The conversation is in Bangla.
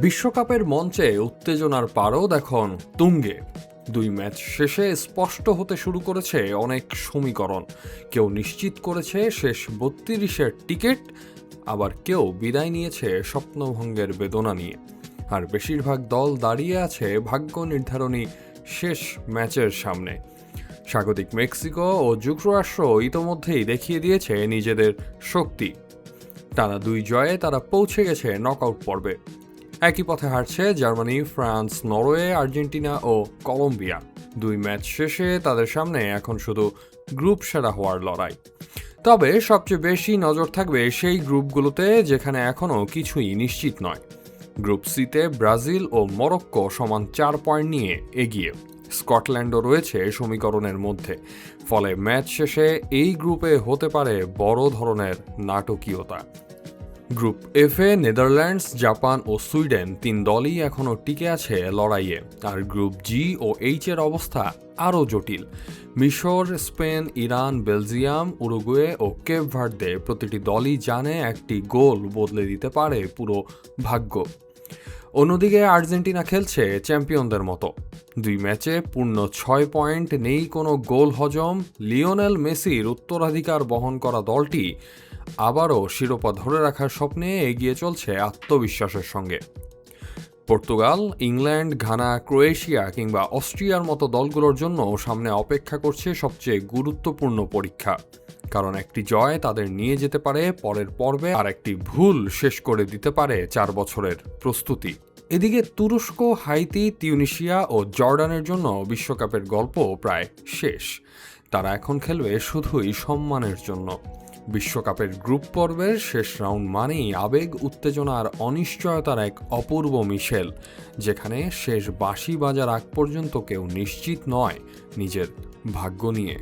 বিশ্বকাপের মঞ্চে উত্তেজনার পারদ এখন তুঙ্গে। দুই ম্যাচ শেষে স্পষ্ট হতে শুরু করেছে অনেক সমীকরণ। কেউ নিশ্চিত করেছে শেষ ৩২-এর টিকিট, আবার কেউ বিদায় নিয়েছে স্বপ্নভঙ্গের বেদনা নিয়ে। আর বেশিরভাগ দল দাঁড়িয়ে আছে ভাগ্য নির্ধারণী শেষ ম্যাচের সামনে। স্বাগতিক মেক্সিকো ও যুক্তরাষ্ট্র ইতোমধ্যেই দেখিয়ে দিয়েছে নিজেদের শক্তি। টানা ২ জয়ে তারা পৌঁছে গেছে নকআউট পর্বে। একই পথে হারছে জার্মানি, ফ্রান্স, নরওয়ে, আর্জেন্টিনা ও কলম্বিয়া। ২ ম্যাচ শেষে তাদের সামনে এখন শুধু গ্রুপ সেরা হওয়ার লড়াই। তবে সবচেয়ে বেশি নজর থাকবে সেই গ্রুপগুলোতে যেখানে এখনও কিছুই নিশ্চিত নয়। গ্রুপ সিতে ব্রাজিল ও মরক্কো সমান ৪ পয়েন্ট নিয়ে এগিয়ে। স্কটল্যান্ডও রয়েছে সমীকরণের মধ্যে। ফলে ম্যাচ শেষে এই গ্রুপে হতে পারে বড় ধরনের নাটকীয়তা। গ্রুপ এফে নেদারল্যান্ডস, জাপান ও সুইডেন ৩ দলই এখনও টিকে আছে লড়াইয়ে। আর গ্রুপ জি ও এইচের অবস্থা আরও জটিল। মিশর, স্পেন, ইরান, বেলজিয়াম, উরুগুয়ে ও কেপ ভার্দে প্রতিটি দলই জানে একটি গোল বদলে দিতে পারে পুরো ভাগ্য। অন্যদিকে আর্জেন্টিনা খেলছে চ্যাম্পিয়নদের মতো। ২ ম্যাচে পূর্ণ ৬ পয়েন্ট, নেই কোনো গোল হজম। লিওনেল মেসির উত্তরাধিকার বহন করা দলটি আবারও শিরোপা ধরে রাখার স্বপ্নে এগিয়ে চলছে আত্মবিশ্বাসের সঙ্গে। পর্তুগাল, ইংল্যান্ড, ঘানা, ক্রোয়েশিয়া কিংবা অস্ট্রিয়ার মতো দলগুলোর জন্য সামনে অপেক্ষা করছে সবচেয়ে গুরুত্বপূর্ণ পরীক্ষা। কারণ একটি জয় তাদের নিয়ে যেতে পারে পরের পর্বে, আর একটি ভুল শেষ করে দিতে পারে ৪ বছরের প্রস্তুতি। এদিকে তুরস্ক, হাইতি, তিউনিশিয়া ও জর্ডানের জন্য বিশ্বকাপের গল্প প্রায় শেষ। তারা এখন খেলবে শুধুই সম্মানের জন্য। বিশ্বকাপের গ্রুপ পর্বের শেষ রাউন্ড মানেই আবেগ, উত্তেজনা আর অনিশ্চয়তার এক অপূর্ব মিশেল, যেখানে শেষ বাঁশি বাজার আগ পর্যন্ত কেউ নিশ্চিত নয় নিজের ভাগ্য নিয়ে।